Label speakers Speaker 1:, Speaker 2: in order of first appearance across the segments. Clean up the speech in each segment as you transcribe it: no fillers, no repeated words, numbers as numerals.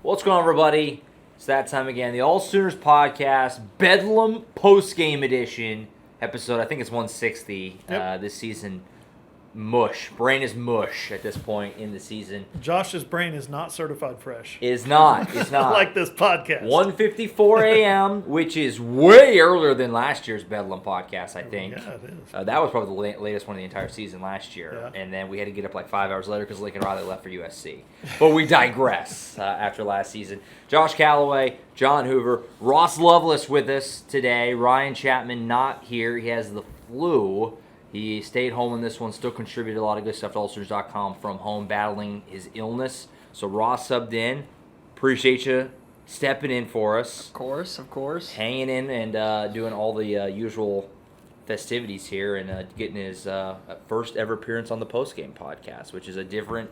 Speaker 1: What's going on, everybody? It's that time again. The AllSooners podcast, Bedlam Postgame Edition, episode, I think it's 160 this season. Mush. Brain is mush at this point in the season.
Speaker 2: Josh's brain is not certified fresh.
Speaker 1: It's not. It's not.
Speaker 2: Like this podcast.
Speaker 1: 1:54 a.m., which is way earlier than last year's Bedlam podcast, I think.
Speaker 2: Yeah, it is.
Speaker 1: That was probably the latest one of the entire season last year.
Speaker 2: Yeah.
Speaker 1: And then we had to get up like 5 hours later because Lincoln Riley left for USC. But we digress after last season. Josh Callaway, John Hoover, Ross Lovelace with us today. Ryan Chapman not here. He has the flu. He stayed home in this one, still contributed a lot of good stuff to AllSooners.com from home, battling his illness. So Ross subbed in. Appreciate you stepping in for us.
Speaker 3: Of course.
Speaker 1: Hanging in and doing all the usual festivities here and getting his first ever appearance on the Postgame podcast, which is a different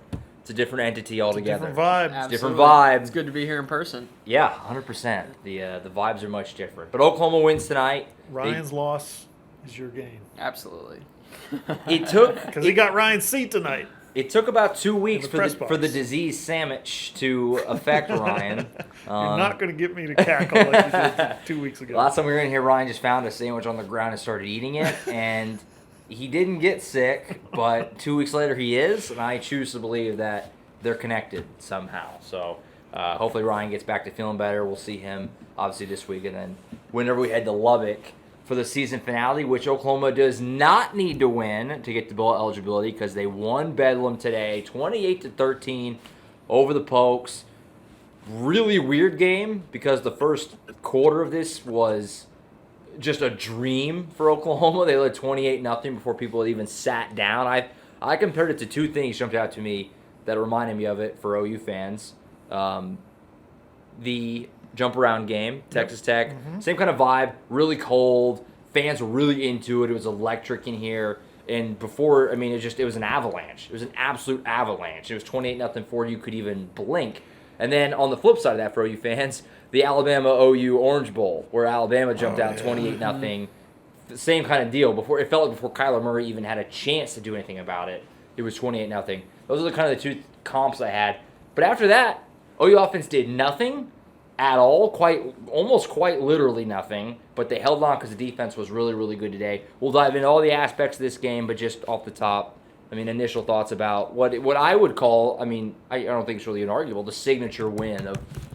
Speaker 1: entity altogether.
Speaker 2: Different vibe.
Speaker 3: Absolutely.
Speaker 1: Different vibe.
Speaker 3: It's good to be here in person.
Speaker 1: Yeah, 100%. The vibes are much different. But Oklahoma wins tonight.
Speaker 2: Ryan's loss is your gain.
Speaker 3: Absolutely.
Speaker 1: It took
Speaker 2: Because he got Ryan's seat tonight.
Speaker 1: It took about 2 weeks
Speaker 2: press
Speaker 1: for the
Speaker 2: box.
Speaker 1: disease sandwich to affect Ryan.
Speaker 2: You're not going to get me to cackle like you did 2 weeks ago.
Speaker 1: Last time we were in here, Ryan just found a sandwich on the ground and started eating it, and he didn't get sick, but 2 weeks later he is, and I choose to believe that they're connected somehow. So hopefully Ryan gets back to feeling better. We'll see him, obviously, this week, and then whenever we head to Lubbock for the season finale, which Oklahoma does not need to win to get to bowl eligibility because they won Bedlam today, 28-13 over the Pokes. Really weird game because the first quarter of this was just a dream for Oklahoma. They led 28-0 before people had even sat down. I compared it to two things jumped out to me that reminded me of it for OU fans. The jump around game, Texas Tech, same kind of vibe, really cold. Fans were really into it. It was electric in here. And before, I mean, it was an avalanche. It was an absolute avalanche. It was 28-0 before you could even blink. And then on the flip side of that for OU fans, the Alabama-OU Orange Bowl, where Alabama jumped out 28-0. Same kind of deal. It felt like before Kyler Murray even had a chance to do anything about it, it was 28-0. Those are kind of the two comps I had. But after that, OU offense did nothing at all, almost quite literally nothing, but they held on because the defense was really, really good today. We'll dive into all the aspects of this game, but just off the top, I mean, initial thoughts about what I would call, I mean, I don't think it's really inarguable, the signature win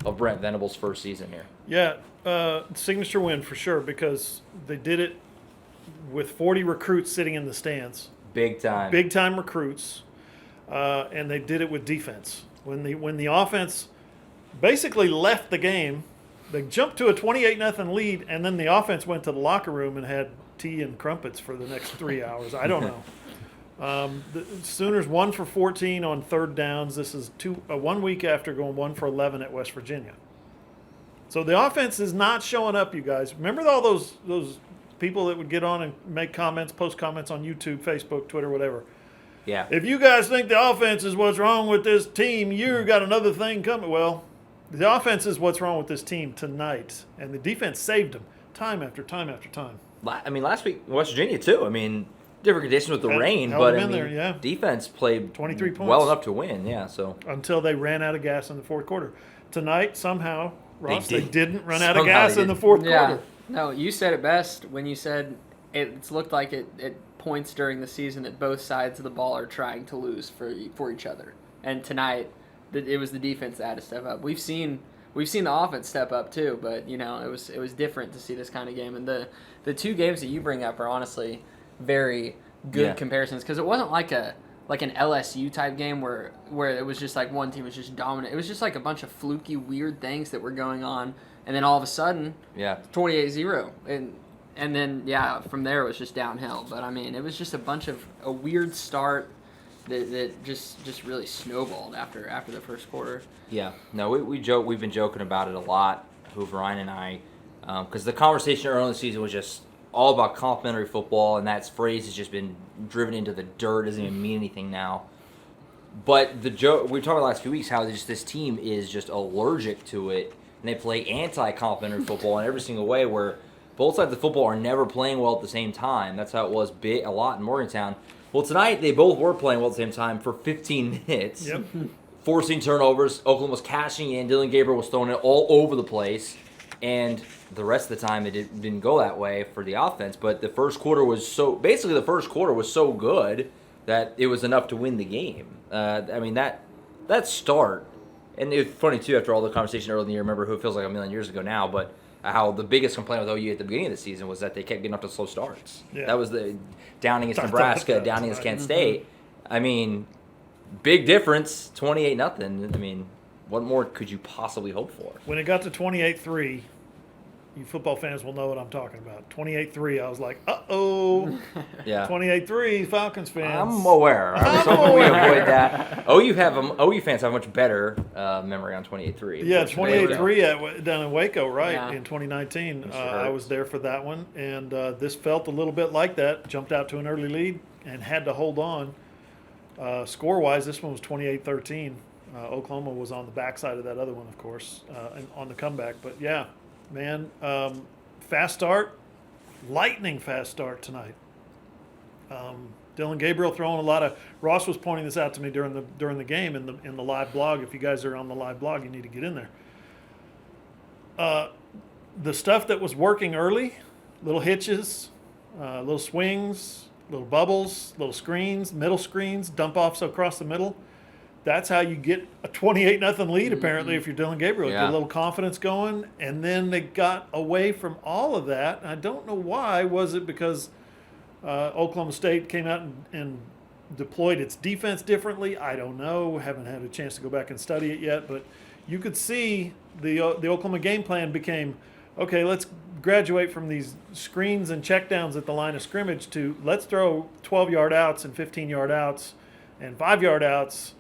Speaker 1: of Brent Venables' first season here.
Speaker 2: Yeah, signature win for sure because they did it with 40 recruits sitting in the stands.
Speaker 1: Big time.
Speaker 2: Big time recruits, and they did it with defense. When the offense basically left the game, they jumped to a 28-0 lead, and then the offense went to the locker room and had tea and crumpets for the next 3 hours. I don't know. The Sooners 1 for 14 on third downs. This is 1 week after going 1 for 11 at West Virginia. So the offense is not showing up, you guys. Remember all those people that would get on and make comments, post comments on YouTube, Facebook, Twitter, whatever.
Speaker 1: Yeah.
Speaker 2: If you guys think the offense is what's wrong with this team, you got another thing coming. Well, the offense is what's wrong with this team tonight, and the defense saved them time after time after time.
Speaker 1: I mean, last week, West Virginia, too. I mean, different conditions with the rain, but I mean, defense played
Speaker 2: 23 points.
Speaker 1: Well enough to win, yeah. So
Speaker 2: until they ran out of gas in the fourth quarter. Tonight, somehow, Ross, they didn't run out of
Speaker 1: Somehow
Speaker 2: gas in the fourth quarter.
Speaker 3: No, you said it best when you said it's looked like at points during the season that both sides of the ball are trying to lose for each other. And tonight, it was the defense that had to step up. We've seen the offense step up too, but you know it was different to see this kind of game. And the two games that you bring up are honestly very good comparisons because it wasn't like an LSU type game where it was just like one team was just dominant. It was just like a bunch of fluky, weird things that were going on, and then all of a sudden, 28-0, and then from there it was just downhill. But I mean, it was just a weird start that just really snowballed after the first quarter.
Speaker 1: Yeah, no, we've been joking about it a lot, Hoover, Ryan and I, because the conversation early in the season was just all about complimentary football, and that phrase has just been driven into the dirt. Doesn't even mean anything now. But the joke we talked about the last few weeks how this team is just allergic to it, and they play anti-complimentary football in every single way, where both sides of the football are never playing well at the same time. That's how it was a lot in Morgantown. Well, tonight they both were playing well at the same time for 15 minutes.
Speaker 2: Yep.
Speaker 1: forcing turnovers. Oakland was cashing in. Dylan Gabriel was throwing it all over the place. And the rest of the time, it didn't go that way for the offense. But the first quarter was so good that it was enough to win the game. That start, and it's funny too. After all the conversation earlier in the year, remember who it feels like a million years ago now, but how the biggest complaint with OU at the beginning of the season was that they kept getting off to slow starts.
Speaker 2: Yeah.
Speaker 1: That was the down against Nebraska, down against Kent State. Big difference, 28-0. What more could you possibly hope for?
Speaker 2: When it got to 28-3, you football fans will know what I'm talking about. 28-3, I was like, uh-oh.
Speaker 1: Yeah.
Speaker 2: 28-3, Falcons fans.
Speaker 1: I'm aware. I was hoping we avoid that. OU fans have a much better memory on 28-3.
Speaker 2: Yeah, 28-3 down in Waco, right,
Speaker 3: Yeah.
Speaker 2: in 2019. I was there for that one, and this felt a little bit like that. Jumped out to an early lead and had to hold on. Score-wise, this one was 28-13. Oklahoma was on the backside of that other one, of course, and on the comeback. But, yeah, man, fast start, lightning fast start tonight. Dylan Gabriel throwing a lot of – Ross was pointing this out to me during the game in the live blog. If you guys are on the live blog, you need to get in there. The stuff that was working early, little hitches, little swings, little bubbles, little screens, middle screens, dump-offs across the middle – that's how you get a 28-0 lead, apparently, if you're Dylan Gabriel.
Speaker 1: Yeah.
Speaker 2: Get a little confidence going, and then they got away from all of that. I don't know why. Was it because Oklahoma State came out and deployed its defense differently? I don't know. Haven't had a chance to go back and study it yet. But you could see the Oklahoma game plan became, okay, let's graduate from these screens and checkdowns at the line of scrimmage to let's throw 12-yard outs and 15-yard outs and 5-yard outs.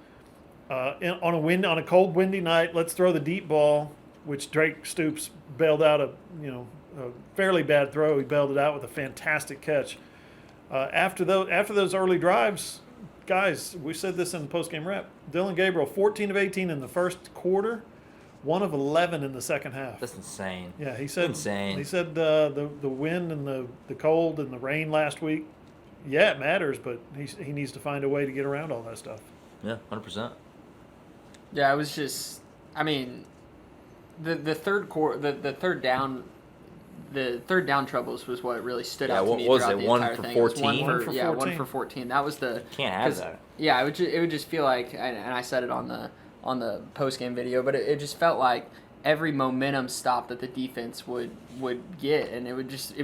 Speaker 2: On a cold, windy night, let's throw the deep ball, which Drake Stoops bailed out a fairly bad throw. He bailed it out with a fantastic catch. After those early drives, guys, we said this in the postgame rep. Dylan Gabriel, 14 of 18 in the first quarter, 1 of 11 in the second half.
Speaker 1: That's insane.
Speaker 2: Yeah, he said.
Speaker 1: Insane.
Speaker 2: He said the wind and the cold and the rain last week. Yeah, it matters, but he needs to find a way to get around all that stuff.
Speaker 1: Yeah, 100%.
Speaker 3: Yeah, it was just. The third quarter, the third down troubles was what really stood out to me.
Speaker 1: What was
Speaker 3: throughout
Speaker 1: it?
Speaker 3: the
Speaker 1: 1
Speaker 3: entire
Speaker 1: for
Speaker 3: thing.
Speaker 1: 14?
Speaker 2: 1 for 14.
Speaker 3: 1 for 14. That was the.
Speaker 1: Can't have that.
Speaker 3: Yeah, it would just feel like, and I said it on the post game video, but it just felt like every momentum stop that the defense would get, and it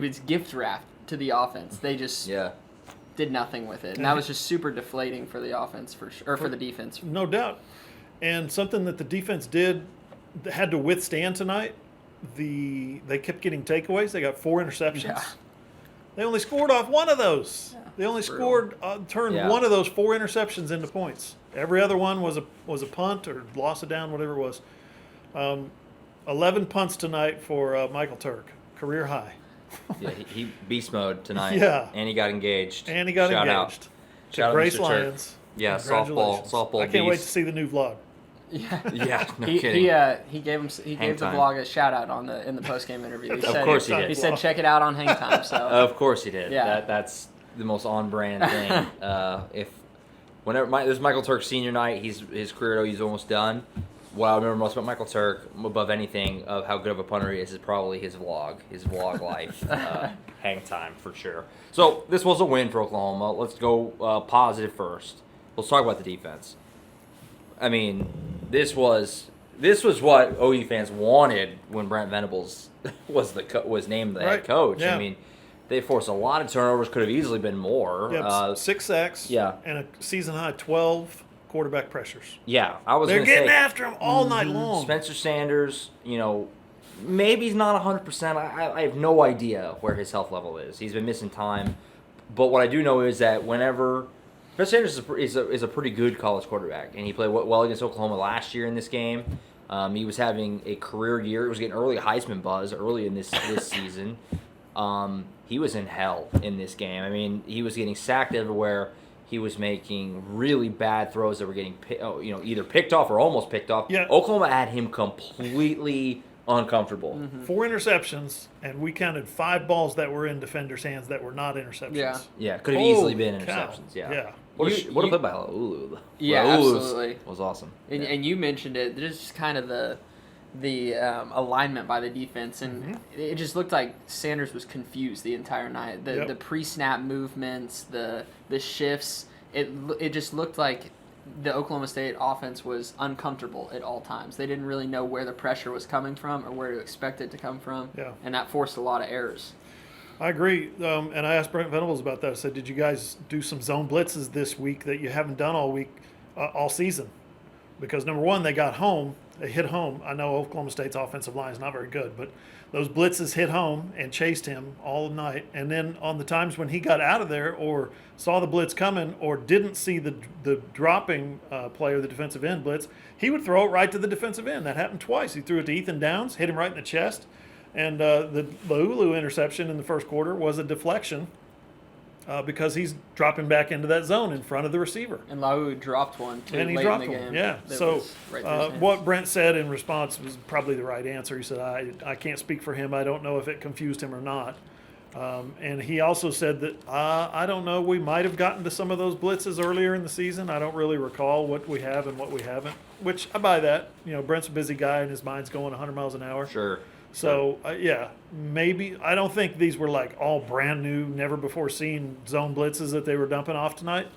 Speaker 3: was gift wrapped to the offense. They just did nothing with it, and that was just super deflating for the offense for the defense.
Speaker 2: No doubt. And something that the defense had to withstand tonight, they kept getting takeaways. They got 4 interceptions.
Speaker 3: Yeah.
Speaker 2: They only scored off one of those.
Speaker 3: Yeah.
Speaker 2: They only turned one of those 4 interceptions into points. Every other one was a punt or loss of down, whatever it was. 11 punts tonight for Michael Turk, career high.
Speaker 1: Yeah, he beast mode tonight.
Speaker 2: Yeah.
Speaker 1: And he got engaged.
Speaker 2: Shout
Speaker 1: Shout out
Speaker 2: Grace
Speaker 1: Mr.
Speaker 2: Lions.
Speaker 1: Turk. Yeah,
Speaker 2: Congratulations.
Speaker 1: softball
Speaker 2: I can't wait to
Speaker 1: beast.
Speaker 2: see the new vlog.
Speaker 3: Yeah,
Speaker 1: Yeah, no
Speaker 3: he
Speaker 1: kidding.
Speaker 3: he gave the
Speaker 1: Time.
Speaker 3: vlog a shout out in the post game interview. He said,
Speaker 1: course he did.
Speaker 3: He said check it out on Hang Time. So
Speaker 1: Of course he did.
Speaker 3: Yeah.
Speaker 1: That's the most on-brand thing. This is Michael Turk's senior night, his career at OU is almost done. What I remember most about Michael Turk, above anything, of how good of a punter he is probably his vlog life. Hang Time, for sure. So this was a win for Oklahoma. Let's go positive first. Let's talk about the defense. This was what OU fans wanted when Brent Venables was named the head coach.
Speaker 2: Yeah.
Speaker 1: They forced a lot of turnovers. Could have easily been more.
Speaker 2: Yeah, 6 sacks.
Speaker 1: Yeah.
Speaker 2: And a season high 12 quarterback pressures.
Speaker 1: Yeah, I was.
Speaker 2: They're
Speaker 1: gonna say,
Speaker 2: getting after him all night long.
Speaker 1: Spencer Sanders, maybe he's not 100%. I have no idea where his health level is. He's been missing time. But what I do know is that whenever Spencer Sanders is a pretty good college quarterback, and he played well against Oklahoma last year in this game. He was having a career year. He was getting early Heisman buzz early in this season. He was in hell in this game. He was getting sacked everywhere. He was making really bad throws that were getting either picked off or almost picked off.
Speaker 2: Yeah.
Speaker 1: Oklahoma had him completely uncomfortable.
Speaker 3: Mm-hmm.
Speaker 2: 4 interceptions, and we counted 5 balls that were in defenders' hands that were not interceptions.
Speaker 3: Yeah.
Speaker 1: Yeah, could have easily
Speaker 2: Holy
Speaker 1: been
Speaker 2: cow.
Speaker 1: interceptions. Yeah. What a play by Laulu.
Speaker 3: Yeah, absolutely.
Speaker 1: Was awesome.
Speaker 3: And you mentioned it. There's just kind of the alignment by the defense, and it just looked like Sanders was confused the entire night. The pre-snap movements, the shifts. It just looked like the Oklahoma State offense was uncomfortable at all times. They didn't really know where the pressure was coming from or where to expect it to come from, and that forced a lot of errors.
Speaker 2: I agree, and I asked Brent Venables about that. I said, did you guys do some zone blitzes this week that you haven't done all season? Because, number one, they got home. They hit home. I know Oklahoma State's offensive line is not very good, but those blitzes hit home and chased him all night. And then on the times when he got out of there or saw the blitz coming or didn't see the dropping play or the defensive end blitz, he would throw it right to the defensive end. That happened twice. He threw it to Ethan Downs, hit him right in the chest. And the Laulu interception in the first quarter was a deflection because he's dropping back into that zone in front of the receiver.
Speaker 3: And Laulu dropped one, too,
Speaker 2: and he
Speaker 3: late
Speaker 2: dropped
Speaker 3: in the
Speaker 2: one.
Speaker 3: game.
Speaker 2: Yeah. So what Brent said in response was probably the right answer. He said, I can't speak for him. I don't know if it confused him or not. And he also said that, I don't know, we might have gotten to some of those blitzes earlier in the season. I don't really recall what we have and what we haven't, which I buy that. Brent's a busy guy and his mind's going 100 miles an hour.
Speaker 1: Sure.
Speaker 2: So, maybe. I don't think these were like all brand new, never before seen zone blitzes that they were dumping off tonight.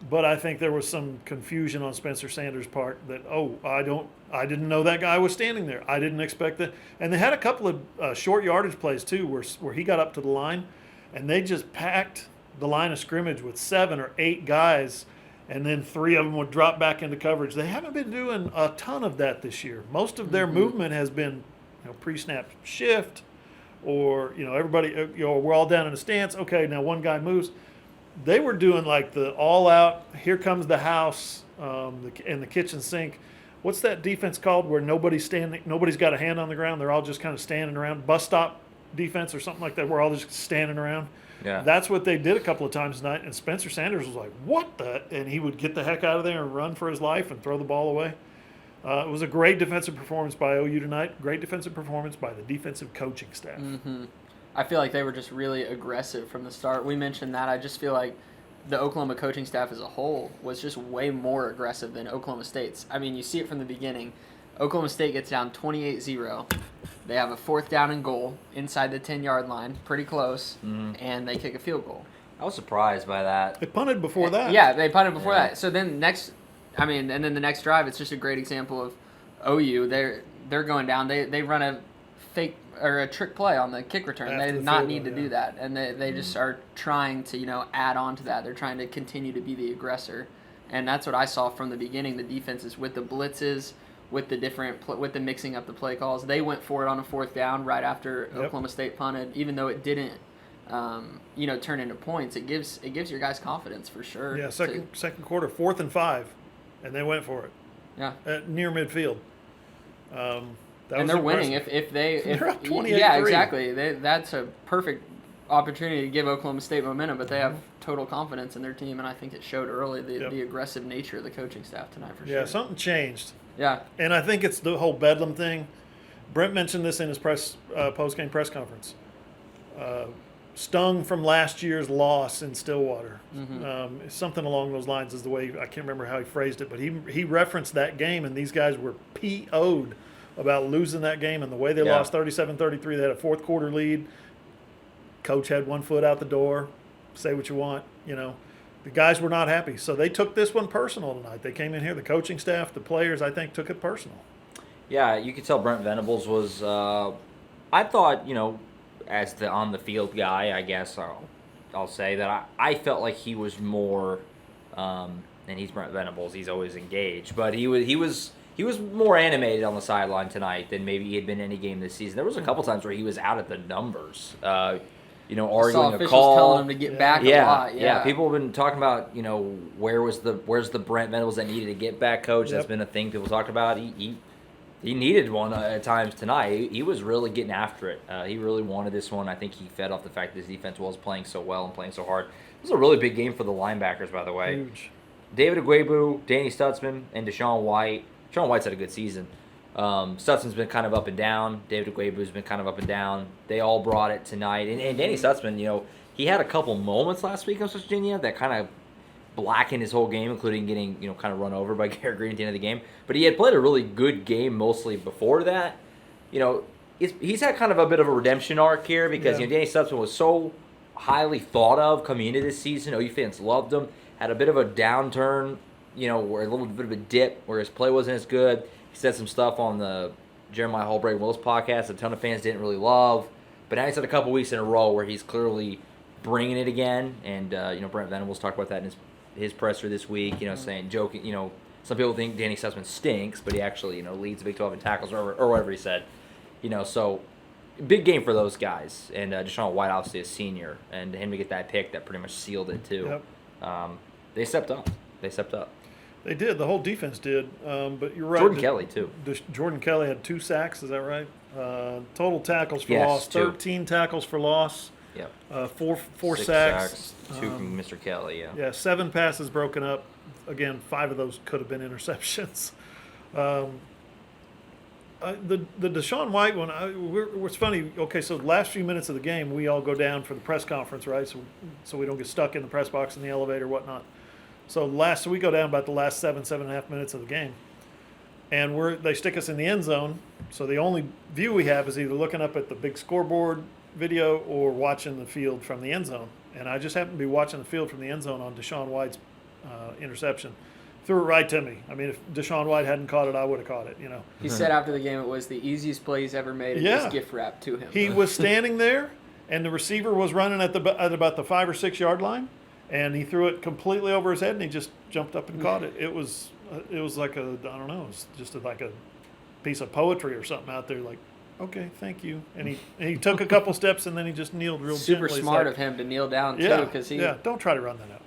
Speaker 2: But I think there was some confusion on Spencer Sanders' part that, I didn't know that guy was standing there. I didn't expect that. And they had a couple of short yardage plays, too, where he got up to the line, and they just packed the line of scrimmage with 7 or 8 guys, and then 3 of them would drop back into coverage. They haven't been doing a ton of that this year. Most of their movement has been pre-snap shift, or everybody, we're all down in a stance. Okay, now one guy moves. They were doing like the all-out. Here comes the house, and the kitchen sink. What's that defense called where nobody's got a hand on the ground? They're all just kind of standing around. Bus stop defense or something like that. We're all just standing around.
Speaker 1: Yeah,
Speaker 2: that's what they did a couple of times tonight. And Spencer Sanders was like, "What the?" And he would get the heck out of there and run for his life and throw the ball away. It was a great defensive performance by OU tonight. Great defensive performance by the defensive coaching staff.
Speaker 3: I feel like they were just really aggressive from the start. We mentioned that. I just feel like the Oklahoma coaching staff as a whole was just way more aggressive than Oklahoma State's. I mean, you see it from the beginning. Oklahoma State gets down 28-0. They have a 4th down and goal inside the 10-yard line, pretty close, and they kick a field goal.
Speaker 1: I was surprised by that.
Speaker 2: They punted before that.
Speaker 3: Yeah, they punted before that. So then and then the next drive, it's just a great example of OU. They're going down. They run a fake or a trick play on the kick return. They did not need to do that, and they just are trying to add on to that. They're trying to continue to be the aggressor, and that's what I saw from the beginning. The defenses with the blitzes, with the mixing up the play calls. They went for it on a 4th down right after Oklahoma State punted, even though it didn't. Turn into points. It gives your guys confidence for sure.
Speaker 2: Yeah, second quarter, 4th and 5. And they went for it. Yeah. At near midfield.
Speaker 3: And they're winning if
Speaker 2: they're up 28-3.
Speaker 3: Yeah, exactly. That's a perfect opportunity to give Oklahoma State momentum, but they have total confidence in their team, and I think it showed early the aggressive nature of the coaching staff tonight for sure.
Speaker 2: Yeah, something changed.
Speaker 3: Yeah.
Speaker 2: And I think it's the whole Bedlam thing. Brent mentioned this in his post-game press conference. Stung from last year's loss in Stillwater. Something along those lines is the way, I can't remember how he phrased it, but he referenced that game, and these guys were PO'd about losing that game and the way they lost 37-33. They had a 4th quarter lead. Coach had 1 foot out the door. Say what you want. The guys were not happy. So they took this one personal tonight. They came in here, the coaching staff, the players, I think, took it personal.
Speaker 1: Yeah, you could tell Brent Venables was, I thought, as the on-the-field guy, I guess I'll say that I felt like he was more, and he's Brent Venables, he's always engaged, but he was more animated on the sideline tonight than maybe he had been any game this season. There was a couple times where he was out at the numbers, arguing a call.
Speaker 3: Telling him to get back a lot.
Speaker 1: Yeah, people have been talking about, where's the Brent Venables that needed to get back coach? That's been a thing people talked about. He needed one at times tonight. He was really getting after it. He really wanted this one. I think he fed off the fact that his defense was playing so well and playing so hard. It was a really big game for the linebackers, by the way.
Speaker 2: Huge.
Speaker 1: David Agwebu, Danny Stutzman, and Deshaun White. Deshaun White's had a good season. Stutzman's been kind of up and down. David Agwebu's been kind of up and down. They all brought it tonight. And Danny Stutzman, he had a couple moments last week against Virginia that kind of blackened his whole game, including getting kind of run over by Garrett Green at the end of the game. But he had played a really good game mostly before that. He's had kind of a bit of a redemption arc here because Danny Stutzman was so highly thought of coming into this season. OU fans loved him. Had a bit of a downturn, where a little bit of a dip where his play wasn't as good. He said some stuff on the Jeremiah Hall-Brady Willis podcast a ton of fans didn't really love. But now he's had a couple weeks in a row where he's clearly bringing it again. And, Brent Venables talked about that in his presser this week, joking, some people think Danny Stutzman stinks, but he actually, leads the Big 12 in tackles or whatever he said. So big game for those guys. And Deshaun White, obviously a senior, and him to get that pick, that pretty much sealed it too.
Speaker 2: Yep.
Speaker 1: They stepped up.
Speaker 2: They did. The whole defense did. But you're right.
Speaker 1: Jordan Kelly, too.
Speaker 2: Jordan Kelly had 2 sacks. Is that right? Total tackles for loss.
Speaker 1: 2.
Speaker 2: 13 tackles for loss.
Speaker 1: Yep.
Speaker 2: 4
Speaker 1: 6
Speaker 2: sacks.
Speaker 1: 2 from Mr. Kelly, yeah.
Speaker 2: Yeah, 7 passes broken up. Again, 5 of those could have been interceptions. The Deshaun White one, it's funny. Okay, so the last few minutes of the game, we all go down for the press conference, right? So we don't get stuck in the press box in the elevator, whatnot. So we go down about the last 7.5 minutes of the game, and they stick us in the end zone. So the only view we have is either looking up at the big scoreboard video or watching the field from the end zone. And I just happened to be watching the field from the end zone on Deshaun White's interception. Threw it right to me. I mean, if Deshaun White hadn't caught it, I would have caught it.
Speaker 3: He said after the game it was the easiest play he's ever made. And just gift wrap to him.
Speaker 2: He was standing there, and the receiver was running at about the 5 or 6 yard line, and he threw it completely over his head, and he just jumped up and caught it. It was like I don't know, it was just like a piece of poetry or something out there. Like, okay, thank you. And he took a couple steps, and then he just kneeled real
Speaker 3: Super
Speaker 2: gently.
Speaker 3: smart of him to kneel down too, because
Speaker 2: don't try to run that out.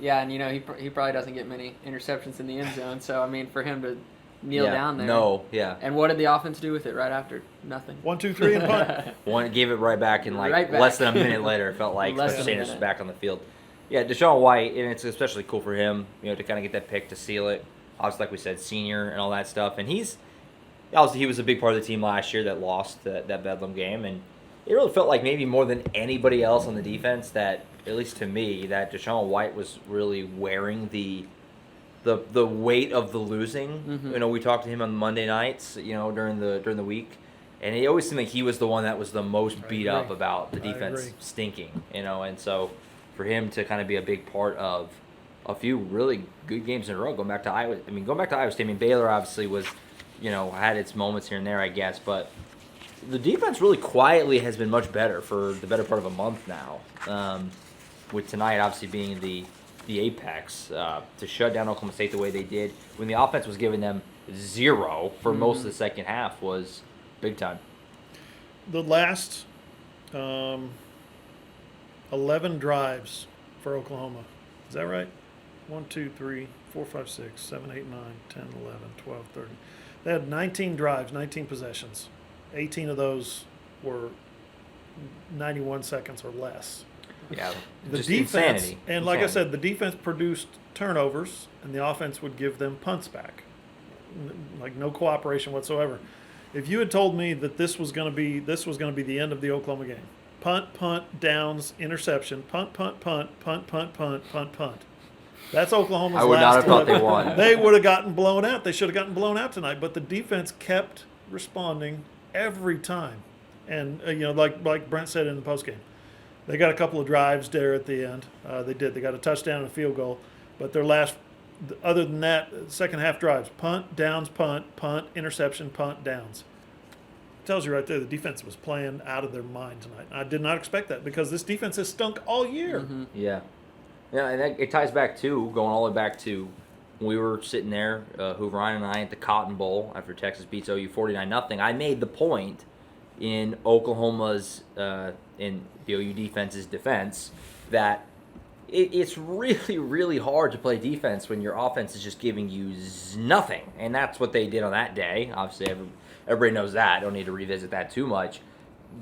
Speaker 3: Yeah, and he probably doesn't get many interceptions in the end zone. So I mean, for him to kneel down there.
Speaker 1: No, yeah.
Speaker 3: And what did the offense do with it right after? Nothing.
Speaker 2: 1, 2, 3, and punt.
Speaker 1: Gave it right back in less than a minute later. It felt like Sanders was back on the field. Yeah, Deshaun White, and it's especially cool for him, to kind of get that pick to seal it. Obviously, like we said, senior and all that stuff. And he was a big part of the team last year that lost that Bedlam game, and it really felt like maybe more than anybody else on the defense that, at least to me, that Deshaun White was really wearing the weight of the losing.
Speaker 3: Mm-hmm.
Speaker 1: We talked to him on Monday nights, during the week, and he always seemed like he was the one that was the most beat up about the defense stinking. And so for him to kind of be a big part of a few really good games in a row, going back to Iowa State. Baylor obviously was, had its moments here and there, I guess, but the defense really quietly has been much better for the better part of a month now. With tonight obviously being the apex, to shut down Oklahoma State the way they did when the offense was giving them 0 for most of the second half was big time.
Speaker 2: The last 11 drives for Oklahoma. Is that right? 1, 2, 3, 4, 5, 6, 7, 8, 9, 10, 11, 12, 13. They had 19 drives, 19 possessions. 18 of those were 91 seconds or less.
Speaker 1: Yeah,
Speaker 2: the
Speaker 1: just
Speaker 2: defense,
Speaker 1: insanity.
Speaker 2: And like I said, the defense produced turnovers, and the offense would give them punts back. Like no cooperation whatsoever. If you had told me that this was going to be the end of the Oklahoma game, punt, downs, interception, punt, punt. That's Oklahoma's last.
Speaker 1: I would not have thought they won.
Speaker 2: They would have gotten blown out. They should have gotten blown out tonight. But the defense kept responding every time, and like Brent said in the postgame, they got a couple of drives there at the end. They got a touchdown and a field goal, but their last, other than that, second half drives: punt, downs, punt, interception, punt, downs. Tells you right there the defense was playing out of their mind tonight. I did not expect that because this defense has stunk all year.
Speaker 3: Mm-hmm.
Speaker 1: Yeah, and it ties back to going all the way back to when we were sitting there, Hoover and I, at the Cotton Bowl after Texas beats OU 49-0. I made the point in Oklahoma's in the OU defense's defense that it's really, really hard to play defense when your offense is just giving you nothing, and that's what they did on that day. Obviously, everybody knows that. I don't need to revisit that too much.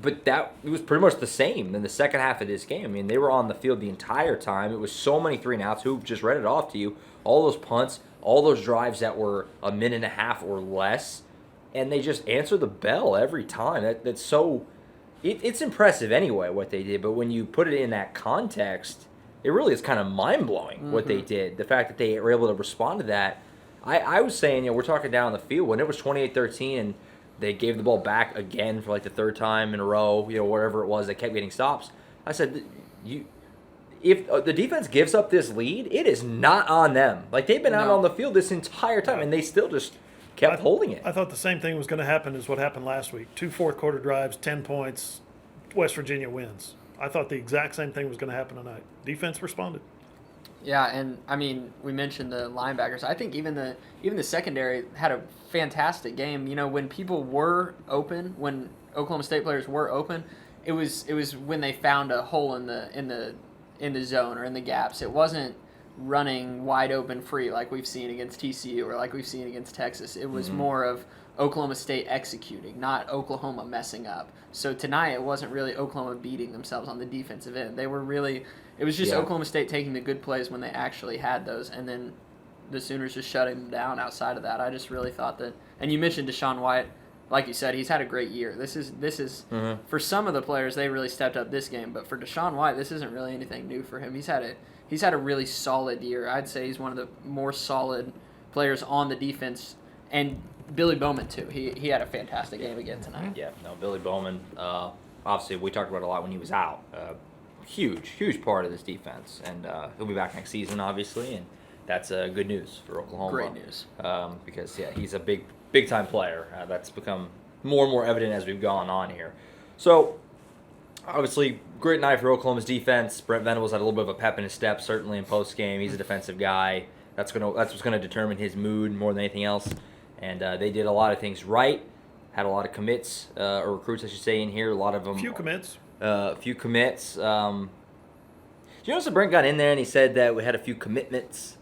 Speaker 1: But it was pretty much the same in the second half of this game. They were on the field the entire time. It was so many 3-and-outs. Who just read it off to you? All those punts, all those drives that were a minute and a half or less, and they just answered the bell every time. That's so. It's impressive anyway what they did, but when you put it in that context, it really is kind of mind-blowing what they did. The fact that they were able to respond to that. I was saying, we're talking down the field when it was 28-13 and they gave the ball back again for like the third time in a row, whatever it was, they kept getting stops. I said, if the defense gives up this lead, it is not on them. Like, they've been out on the field this entire time, and they still just kept holding it.
Speaker 2: I thought the same thing was going to happen as what happened last week. 2 fourth-quarter drives, 10 points, West Virginia wins. I thought the exact same thing was going to happen tonight. Defense responded.
Speaker 3: Yeah, and I mean, we mentioned the linebackers. I think even the secondary had a fantastic game. When people were open, when Oklahoma State players were open, it was when they found a hole in the zone or in the gaps. It wasn't running wide open free like we've seen against TCU or like we've seen against Texas. It was more of Oklahoma State executing, not Oklahoma messing up. So tonight it wasn't really Oklahoma beating themselves on the defensive end. It was just Oklahoma State taking the good plays when they actually had those, and then the Sooners just shutting them down outside of that. I just really thought that, and you mentioned Deshaun White, like you said, he's had a great year. This is for some of the players, they really stepped up this game, but for Deshaun White, this isn't really anything new for him. He's had a really solid year. I'd say he's one of the more solid players on the defense, and Billy Bowman too. He had a fantastic game again tonight.
Speaker 1: Yeah, no, Billy Bowman, obviously we talked about it a lot when he was out. Huge part of this defense, and he'll be back next season, obviously, and that's good news for Oklahoma.
Speaker 3: Great news.
Speaker 1: Because he's a big time player. That's become more and more evident as we've gone on here. So, obviously, great night for Oklahoma's defense. Brent Venables had a little bit of a pep in his step, certainly in post game. He's a defensive guy. That's what's gonna determine his mood more than anything else. And they did a lot of things right. Had a lot of commits or recruits, I should say, in here. A lot of them.
Speaker 2: Few commits.
Speaker 1: Few commits. Do you notice that Brent got in there and he said that we had a few commitments?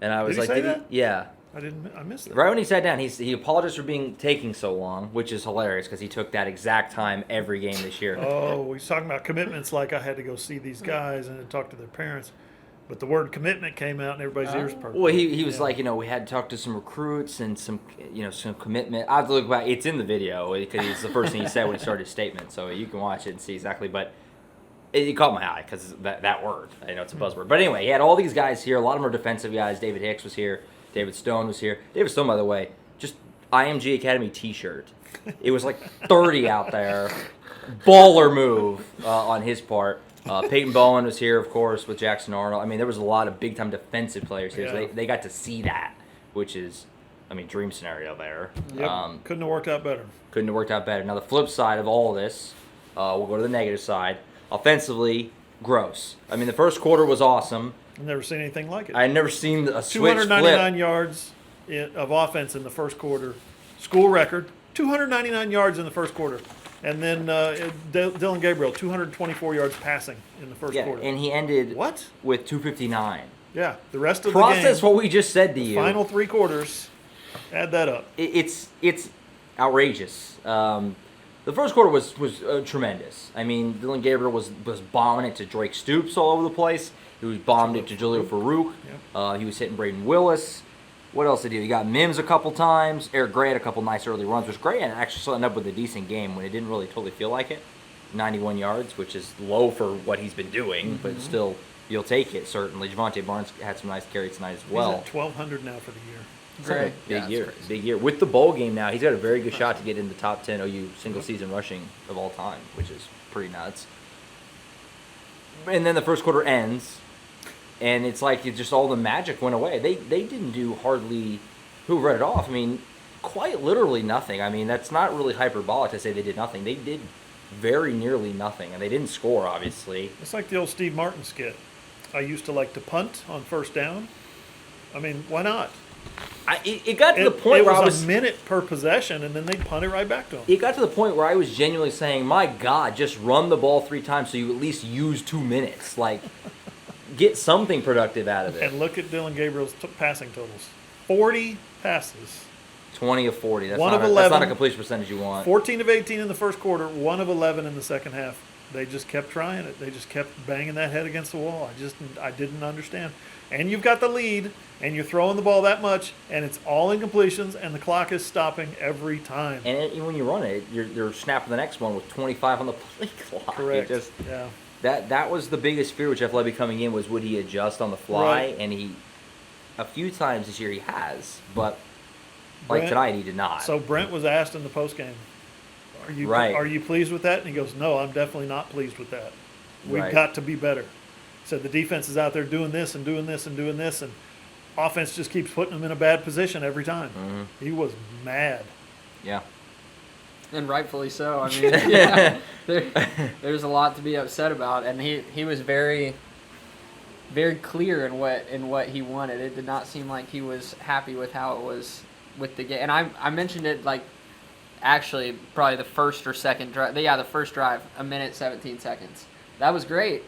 Speaker 1: And I was
Speaker 2: Did he
Speaker 1: like,
Speaker 2: say that?
Speaker 1: Yeah.
Speaker 2: I missed that.
Speaker 1: Right when he sat down, he apologized for taking so long, which is hilarious because he took that exact time every game this year.
Speaker 2: Oh, he's talking about commitments like I had to go see these guys and talk to their parents. But the word commitment came out and everybody's ears perked.
Speaker 1: Well, he was like, we had to talk to some recruits and some commitment. I have to look back. It's in the video because it's the first thing he said when he started his statement. So you can watch it and see exactly. But it caught my eye because that word, it's a buzzword. But anyway, he had all these guys here. A lot of them are defensive guys. David Hicks was here. David Stone was here. David Stone, by the way, just IMG Academy T-shirt. It was like 30 out there. Baller move on his part. Peyton Bowen was here, of course, with Jackson Arnold. I mean, there was a lot of big-time defensive players here. So they got to see that, which is, dream scenario there.
Speaker 2: Yep. Couldn't have worked out better.
Speaker 1: Now, the flip side of all this, we'll go to the negative side. Offensively, gross. The first quarter was awesome.
Speaker 2: I've never seen anything like it.
Speaker 1: I had never seen a switch
Speaker 2: 299
Speaker 1: flip.
Speaker 2: yards of offense in the first quarter. School record, 299 yards in the first quarter. And then Dylan Gabriel, 224 yards passing in the first quarter.
Speaker 1: And he ended
Speaker 2: with
Speaker 1: 259.
Speaker 2: Yeah, the rest of
Speaker 1: Process
Speaker 2: the game.
Speaker 1: what we just said to you.
Speaker 2: Final 3 quarters, add that up.
Speaker 1: It's outrageous. The first quarter was tremendous. Dylan Gabriel was bombing it to Drake Stoops all over the place. He was bombed it to Jaleel Farouk. Yep. He was hitting Braden Willis. What else did he do? He got Mims a couple times. Eric Gray had a couple nice early runs, which Gray actually ended up with a decent game when it didn't really totally feel like it. 91 yards, which is low for what he's been doing, but still, you'll take it, certainly. Javonte Barnes had some nice carries tonight as well.
Speaker 2: He's at 1,200 now for the year.
Speaker 3: Great.
Speaker 1: Big year. With the bowl game now, he's got a very good shot to get in the top 10 OU single-season rushing of all time, which is pretty nuts. And then the first quarter ends, and it's like just all the magic went away. They didn't do hardly – who read it off? Quite literally nothing. That's not really hyperbolic to say they did nothing. They did very nearly nothing, and they didn't score, obviously.
Speaker 2: It's like the old Steve Martin skit. I used to like to punt on first down. Why not?
Speaker 1: It got to the point where I was
Speaker 2: a minute per possession, and then they'd punt it right back to him.
Speaker 1: It got to the point where I was genuinely saying, my God, just run the ball 3 times so you at least use 2 minutes. Get something productive out of it.
Speaker 2: And look at Dylan Gabriel's passing totals. 40 passes.
Speaker 1: 20 of 40. That's
Speaker 2: 1
Speaker 1: not
Speaker 2: of 11.
Speaker 1: That's not a completion percentage you want.
Speaker 2: 14 of 18 in the first quarter, 1 of 11 in the second half. They just kept trying it. They just kept banging that head against the wall. I didn't understand. And you've got the lead, and you're throwing the ball that much, and it's all incompletions, and the clock is stopping every time.
Speaker 1: And when you run it, you're snapping the next one with 25 on the play clock.
Speaker 2: Correct.
Speaker 1: that was the biggest fear with Jeff Lebby coming in, was would he adjust on the fly?
Speaker 2: Right.
Speaker 1: And a few times this year he has, but like
Speaker 2: Brent,
Speaker 1: tonight he did not.
Speaker 2: So Brent was asked in the postgame,
Speaker 1: Right.
Speaker 2: Are you pleased with that? And he goes, no, I'm definitely not pleased with that. We've
Speaker 1: Right.
Speaker 2: got to be better. Said the defense is out there doing this and doing this and doing this, and offense just keeps putting them in a bad position every time.
Speaker 1: Mm-hmm.
Speaker 2: He was mad.
Speaker 1: Yeah.
Speaker 3: And rightfully so. I mean, yeah, there's a lot to be upset about, and he was very, very clear in what he wanted. It did not seem like he was happy with how it was with the game. And I mentioned it like actually probably the first or second drive. Yeah, the first drive, 1:17 seconds. That was great.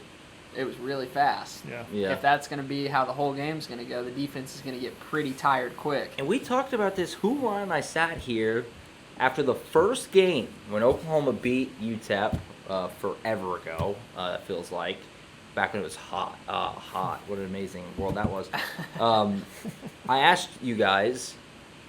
Speaker 3: It was really fast.
Speaker 1: Yeah.
Speaker 3: If that's going to be how the whole game's going to go, the defense is going to get pretty tired quick.
Speaker 1: And we talked about this. Hoover and I sat here after the first game when Oklahoma beat UTEP forever ago. It feels like back when it was hot. What an amazing world that was. I asked you guys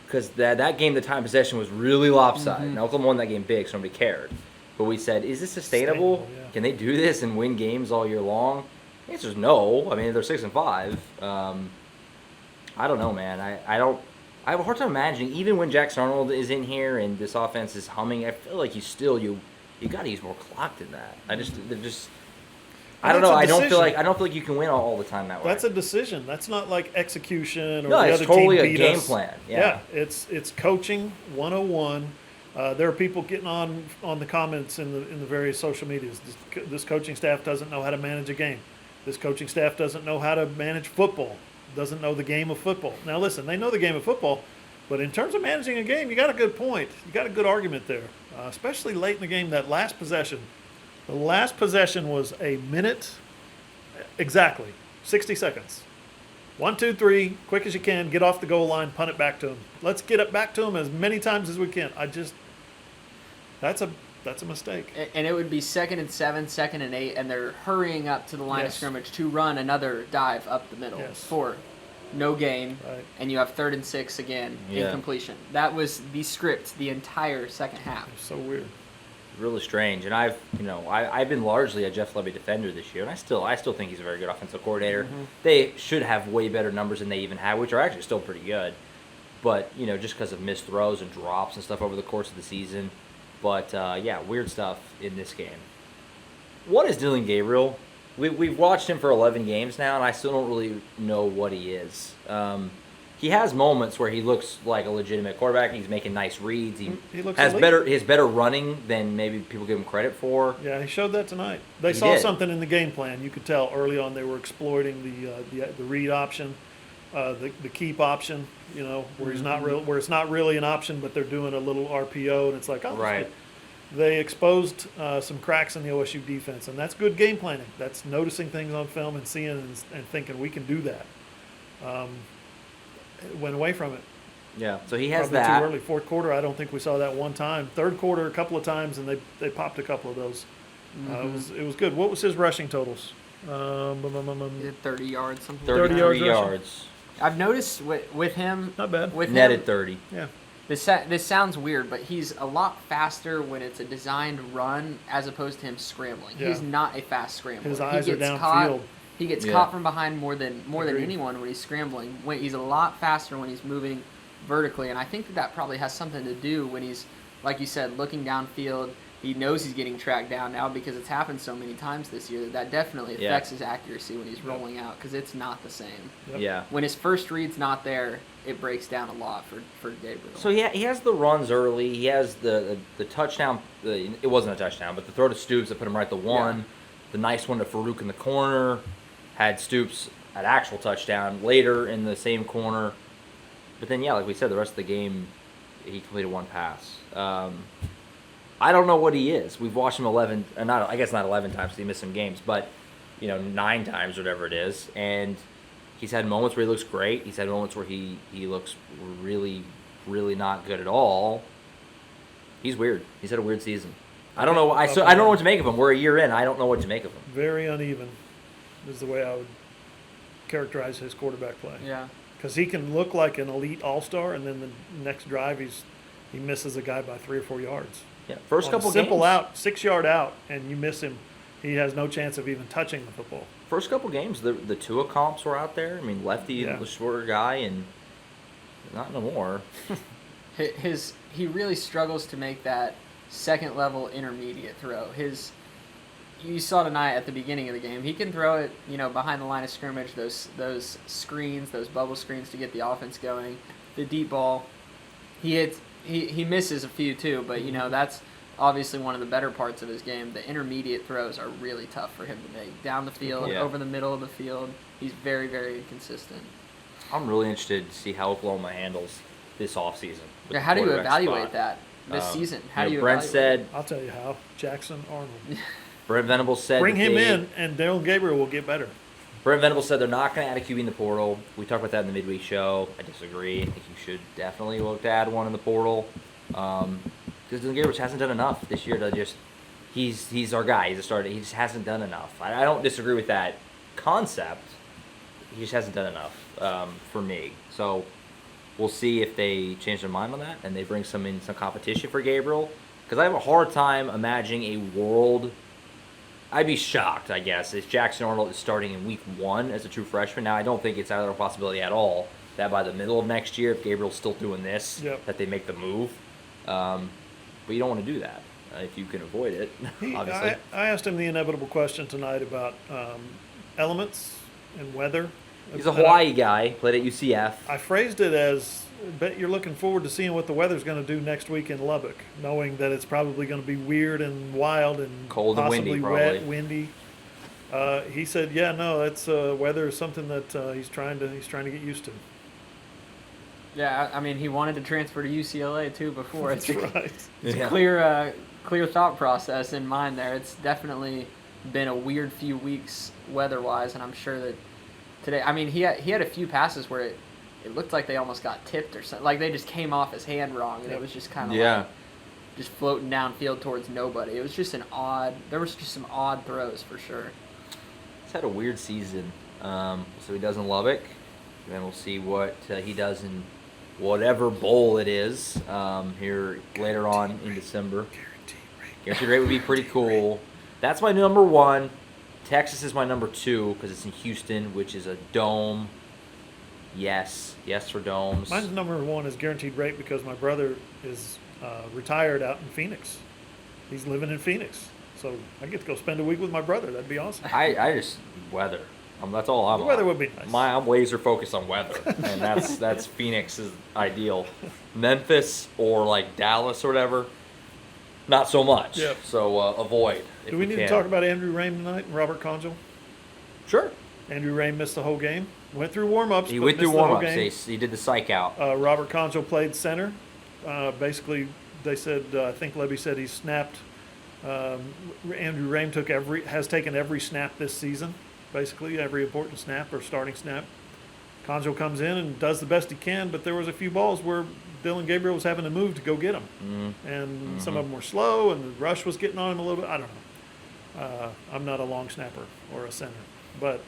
Speaker 1: because that game, the time possession was really lopsided.
Speaker 3: Mm-hmm.
Speaker 1: Now Oklahoma won that game big, so nobody cared. But we said, is this sustainable?
Speaker 2: Yeah.
Speaker 1: Can they do this and win games all year long? The answer is no. I mean, they're 6-5. I don't know, man. I have a hard time imagining, even when Jackson Arnold is in here and this offense is humming, I feel like you got to use more clock than that. I don't know. I don't feel like you can win all the time that way.
Speaker 2: That's a decision. That's not like execution or
Speaker 1: No,
Speaker 2: the
Speaker 1: it's
Speaker 2: other
Speaker 1: totally
Speaker 2: team
Speaker 1: a
Speaker 2: beat
Speaker 1: game
Speaker 2: us.
Speaker 1: plan.
Speaker 2: Yeah, it's coaching 101. There are people getting on the comments in the various social medias. This coaching staff doesn't know how to manage a game. This coaching staff doesn't know how to manage football. Doesn't know the game of football. Now listen, they know the game of football, but in terms of managing a game, you got a good point. You got a good argument there, especially late in the game. That last possession, the last possession was a minute, exactly 60 seconds. 1, 2, 3, quick as you can, get off the goal line, punt it back to him. Let's get it back to him as many times as we can. That's a mistake.
Speaker 3: And it would be 2nd and 7, 2nd and 8, and they're hurrying up to the line of
Speaker 2: Yes.
Speaker 3: scrimmage to run another dive up the middle
Speaker 2: Yes.
Speaker 3: for no gain,
Speaker 2: Right.
Speaker 3: and you have 3rd and 6 again,
Speaker 1: Yeah.
Speaker 3: incompletion. That was the script the entire second half.
Speaker 2: It's so weird.
Speaker 1: Really strange. And I've been largely a Jeff Lebby defender this year, and I still think he's a very good offensive coordinator.
Speaker 2: Mm-hmm.
Speaker 1: They should have way better numbers than they even have, which are actually still pretty good. But just because of missed throws and drops and stuff over the course of the season. But yeah, weird stuff in this game. What is Dylan Gabriel? We've watched him for 11 games now, and I still don't really know what he is. He has moments where he looks like a legitimate quarterback. He's making nice reads. He
Speaker 2: looks
Speaker 1: has
Speaker 2: elite.
Speaker 1: better running than maybe people give him credit for.
Speaker 2: Yeah, he showed that tonight. They
Speaker 1: He
Speaker 2: saw
Speaker 1: did.
Speaker 2: something in the game plan. You could tell early on they were exploiting the read option, the keep option. Where he's not real, where it's not really an option, but they're doing a little RPO, and it's like, oh, that's
Speaker 1: Right.
Speaker 2: good. They exposed some cracks in the OSU defense, and that's good game planning. That's noticing things on film and seeing and thinking we can do that. It went away from it.
Speaker 1: Yeah, so he has
Speaker 2: Probably
Speaker 1: that.
Speaker 2: too early. Fourth quarter, I don't think we saw that one time. Third quarter, a couple of times, and they popped a couple of those. It was good. What was his rushing totals?
Speaker 3: He had 30 yards, something.
Speaker 2: 30
Speaker 1: 33
Speaker 2: yards rushing.
Speaker 1: yards.
Speaker 3: I've noticed with him.
Speaker 2: Not bad.
Speaker 3: With
Speaker 1: Netted
Speaker 3: him,
Speaker 1: 30.
Speaker 2: Yeah.
Speaker 3: This sounds weird, but he's a lot faster when it's a designed run as opposed to him scrambling.
Speaker 2: Yeah.
Speaker 3: He's not a fast scrambler.
Speaker 2: His eyes
Speaker 3: he
Speaker 2: are
Speaker 3: gets
Speaker 2: downfield.
Speaker 3: caught. He gets
Speaker 1: Yeah.
Speaker 3: caught from behind more than
Speaker 2: Agreed.
Speaker 3: anyone when he's scrambling. He's a lot faster when he's moving vertically, and I think that probably has something to do when he's, like you said, looking downfield. He knows he's getting tracked down now because it's happened so many times this year that definitely
Speaker 1: Yeah.
Speaker 3: affects his accuracy when he's rolling out because it's not the same.
Speaker 2: Yep.
Speaker 1: Yeah.
Speaker 3: When his first read's not there, it breaks down a lot for Gabriel.
Speaker 1: So he has the runs early. He has the touchdown. It wasn't a touchdown, but the throw to Stoops that put him right at the one.
Speaker 3: Yeah.
Speaker 1: The nice one to Farouk in the corner. Had Stoops at actual touchdown later in the same corner. But then, yeah, like we said, the rest of the game, he completed one pass. I don't know what he is. We've watched him 11, I guess not 11 times, he missed some games, but 9 times, whatever it is. And he's had moments where he looks great. He's had moments where he looks really, really not good at all. He's weird. He's had a weird season. I don't know. I don't know what to make of him. We're a year in. I don't know what to make of him.
Speaker 2: Very uneven is the way I would characterize his quarterback play.
Speaker 3: yeah.
Speaker 2: Because he can look like an elite all-star, and then the next drive he misses a guy by 3 or 4 yards.
Speaker 1: Yeah, first
Speaker 2: On
Speaker 1: couple
Speaker 2: a simple
Speaker 1: games.
Speaker 2: out, 6-yard out, and you miss him he has no chance of even touching the football.
Speaker 1: First couple games, the Tua comps were out there. I mean, lefty,
Speaker 2: Yeah.
Speaker 1: the shorter guy, and not no more.
Speaker 3: He really struggles to make that second level intermediate throw. You saw tonight at the beginning of the game, he can throw it, behind the line of scrimmage, those screens, those bubble screens to get the offense going. The deep ball, he misses a few too, but that's obviously one of the better parts of his game. The intermediate throws are really tough for him to make. Down the field,
Speaker 1: Yeah.
Speaker 3: over the middle of the field, he's very, very inconsistent.
Speaker 1: I'm really interested to see how Oklahoma handles this offseason. with
Speaker 3: Yeah,
Speaker 1: the
Speaker 3: how do you
Speaker 1: quarterback
Speaker 3: evaluate
Speaker 1: spot.
Speaker 3: that this season? How do you
Speaker 1: Brent
Speaker 3: evaluate
Speaker 1: said,
Speaker 2: I'll tell you how. Jackson Arnold.
Speaker 1: Brent Venables said
Speaker 2: Bring
Speaker 1: that
Speaker 2: him
Speaker 1: they-
Speaker 2: in, and Dillon Gabriel will get better.
Speaker 1: Brent Venables said they're not going to add a QB in the portal. We talked about that in the midweek show. I disagree. I think you should definitely look to add one in the portal. Because Dillon Gabriel hasn't done enough this year to just – he's our guy. He's a starter. He just hasn't done enough. I don't disagree with that concept. He just hasn't done enough for me. So we'll see if they change their mind on that and they bring some competition for Gabriel. Because I have a hard time imagining a world – I'd be shocked, I guess, if Jackson Arnold is starting in week 1 as a true freshman. Now, I don't think it's out of the possibility at all that by the middle of next year, if Gabriel's still doing this, that they make the move. But you don't want to do that if you can avoid it, obviously.
Speaker 2: I asked him the inevitable question tonight about elements and weather.
Speaker 1: He's a Hawaii guy, played at UCF.
Speaker 2: I phrased it as, bet you're looking forward to seeing what the weather's going to do next week in Lubbock, knowing that it's probably going to be weird and wild and
Speaker 1: Cold and
Speaker 2: possibly
Speaker 1: windy,
Speaker 2: wet,
Speaker 1: probably.
Speaker 2: windy. He said, "Yeah, no, that's weather is something that he's trying to get used to."
Speaker 3: Yeah, I mean, he wanted to transfer to UCLA too before.
Speaker 2: That's right.
Speaker 3: It's
Speaker 1: Yeah.
Speaker 3: a clear thought process in mind there. It's definitely been a weird few weeks weather-wise, and I'm sure that today. I mean, he had a few passes where it looked like they almost got tipped or something. Like they just came off his hand wrong, and it was just kind of like just floating downfield towards nobody. It was just there was just some odd throws for sure.
Speaker 1: He's had a weird season. So he does in Lubbock, and then we'll see what he does in whatever bowl it is here later on in December. Guaranteed rate would be pretty cool. That's my number 1. Texas is my number 2 because it's in Houston, which is a dome. Yes for domes.
Speaker 2: Mine's number 1 is guaranteed rate because my brother is retired out in Phoenix. He's living in Phoenix, so I get to go spend a week with my brother. That'd be awesome.
Speaker 1: I just weather. That's all I'm
Speaker 2: The weather
Speaker 1: on.
Speaker 2: would be nice.
Speaker 1: I'm laser focused on weather, and that's Phoenix's ideal. Memphis or like Dallas or whatever, not so much.
Speaker 2: Yep.
Speaker 1: So avoid. If
Speaker 2: Do we need
Speaker 1: can.
Speaker 2: to talk about Andrew Rame tonight and Robert Conjal?
Speaker 1: Sure.
Speaker 2: Andrew Rame missed the whole game. Went through warm-ups.
Speaker 1: He
Speaker 2: but
Speaker 1: went through
Speaker 2: missed the whole
Speaker 1: warm-ups.
Speaker 2: game.
Speaker 1: He did the psych out.
Speaker 2: Robert Conjal played center. Basically, they said, I think Levy said he snapped. Andrew Rame has taken every snap this season, basically every important snap or starting snap. Conjal comes in and does the best he can, but there was a few balls where Dillon Gabriel was having to move to go get them, and some of them were slow, and the rush was getting on him a little bit. I don't know. I'm not a long snapper or a center, but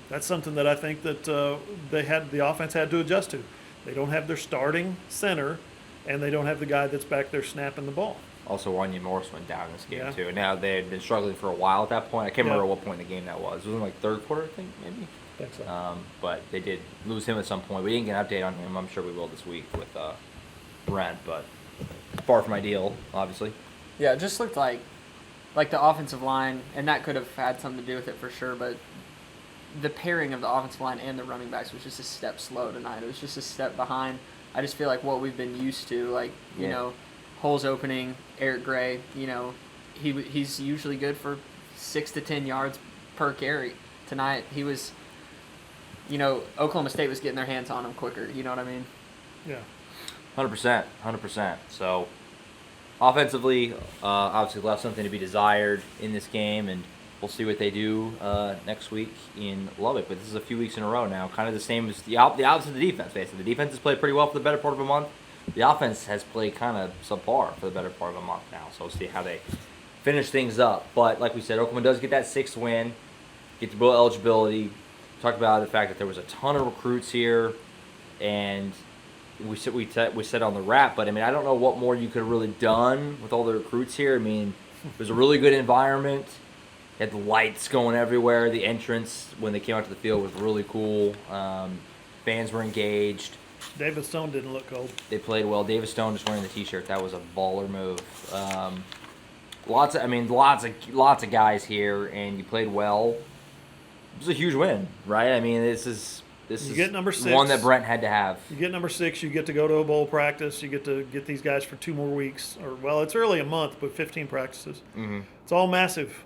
Speaker 2: that's something that I think that the offense had to adjust to. They don't have their starting center, and they don't have the guy that's back there snapping the ball.
Speaker 1: Also, Wanya Morris went down in this game
Speaker 2: Yeah.
Speaker 1: too. Now they had been struggling for a while at that point. I can't remember what point in the game that was. It was in like third quarter, I think, maybe.
Speaker 2: I think so.
Speaker 1: But they did lose him at some point. We didn't get an update on him. I'm sure we will this week with Brent, but far from ideal, obviously.
Speaker 3: Yeah, it just looked like the offensive line, and that could have had something to do with it for sure, but the pairing of the offensive line and the running backs was just a step slow tonight. It was just a step behind. I just feel like what we've been used to, like, you know, holes opening, Eric Gray, he's usually good for 6 to 10 yards per carry. Tonight, he was, Oklahoma State was getting their hands on him quicker. You know what I mean?
Speaker 2: Yeah.
Speaker 1: 100%. So, offensively, obviously left something to be desired in this game, and we'll see what they do next week in Lubbock. But this is a few weeks in a row now, kind of the same as the opposite of the defense, basically. The defense has played pretty well for the better part of a month. The offense has played kind of subpar for the better part of a month now, so we'll see how they finish things up. But like we said, Oklahoma does get that 6th win, get the bowl eligibility. Talked about the fact that there was a ton of recruits here, and we said on the wrap, but I mean, I don't know what more you could have really done with all the recruits here. I mean, It was a really good environment. You had the lights going everywhere. The entrance when they came out to the field was really cool. Fans were engaged.
Speaker 2: David Stone didn't look cold.
Speaker 1: They played well. David Stone just wearing the T-shirt. That was a baller move. Lots of guys here, and you played well. It was a huge win, right? I mean, this is
Speaker 2: get number 6.
Speaker 1: One that Brent had to have.
Speaker 2: You get number 6. You get to go to a bowl practice. You get to get these guys for 2 more weeks, it's really a month, but 15 practices.
Speaker 1: Mm-hmm.
Speaker 2: It's all massive.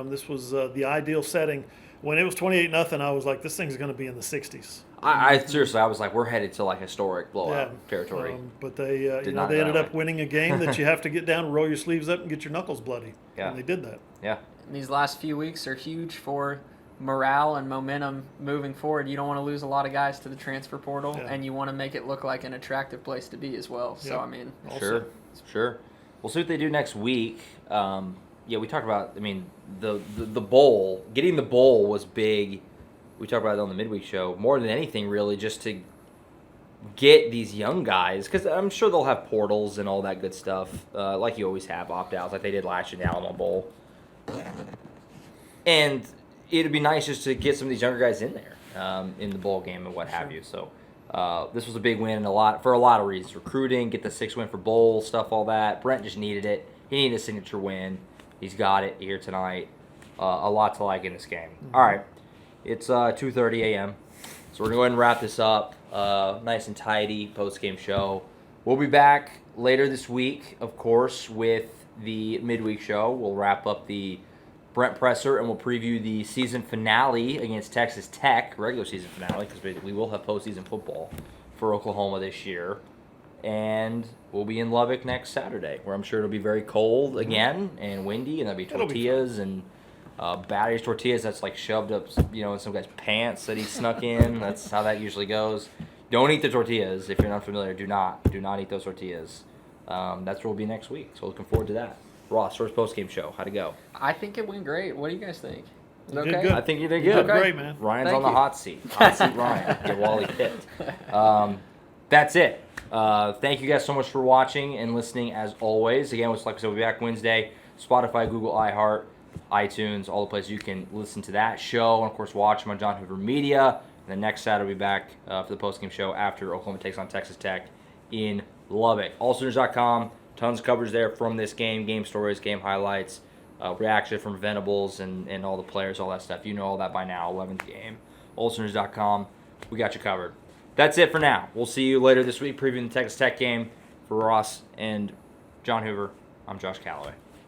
Speaker 2: This was the ideal setting. When it was 28-0, I was like, this thing's going to be in the 60s.
Speaker 1: I seriously, I was like, we're headed to like historic blowout territory.
Speaker 2: But they, they
Speaker 1: not
Speaker 2: ended
Speaker 1: go
Speaker 2: up
Speaker 1: that way.
Speaker 2: winning a game that you have to get down, roll your sleeves up, and get your knuckles bloody.
Speaker 1: Yeah.
Speaker 2: And they did that.
Speaker 1: Yeah.
Speaker 3: And these last few weeks are huge for morale and momentum moving forward. You don't want to lose a lot of guys to the transfer portal, and you want to make it look like an attractive place to be as well. So,
Speaker 2: Yep.
Speaker 3: I mean,
Speaker 1: Sure. We'll see what they do next week. We talked about, the bowl. Getting the bowl was big. We talked about it on the midweek show. More than anything, really, just to get these young guys, because I'm sure they'll have portals and all that good stuff, like you always have, opt-outs, like they did last year in the Alamo Bowl. And it'd be nice just to get some of these younger guys in there in the bowl game and what have you. So this was a big win for a lot of reasons. Recruiting, get the 6th win for bowl, stuff, all that. Brent just needed it. He needed a signature win. He's got it here tonight. A lot to like in this game.
Speaker 2: Mm-hmm.
Speaker 1: All right. It's 2:30 a.m. So we're going to go ahead and wrap this up. Nice and tidy post-game show. We'll be back later this week, of course, with the midweek show. We'll wrap up the Brent Presser, and we'll preview the season finale against Texas Tech, regular season finale, because we will have postseason football for Oklahoma this year. And we'll be in Lubbock next Saturday, where I'm sure it'll be very cold again and windy, and there'll be tortillas and Battery's tortillas that's like shoved up, in some guy's pants that he snuck in. That's how that usually goes. Don't eat the tortillas if you're not familiar. Do not eat those tortillas. That's where we'll be next week. So looking forward to that. Ross, first post-game show. How'd it go?
Speaker 3: I think it went great. What do you guys think? Is it
Speaker 2: You did
Speaker 3: okay?
Speaker 2: good.
Speaker 1: I think you did
Speaker 2: You
Speaker 1: good.
Speaker 2: did great, man.
Speaker 1: Ryan's
Speaker 3: Thank
Speaker 1: on the
Speaker 3: you.
Speaker 1: hot seat. Hot seat Ryan. Get Wally picked. That's it. Thank you guys so much for watching and listening as always. Again, like I said, we'll be back Wednesday. Spotify, Google, iHeart, iTunes, all the places you can listen to that show. And, of course, watch them on John Hoover Media. And then next Saturday, we'll be back for the postgame show after Oklahoma takes on Texas Tech in Lubbock. AllSooners.com. Tons of coverage there from this game stories, game highlights, reaction from Venables and all the players, all that stuff. You know all that by now, 11th game. AllSooners.com. We got you covered. That's it for now. We'll see you later this week previewing the Texas Tech game. For Ross and John Hoover, I'm Josh Callaway.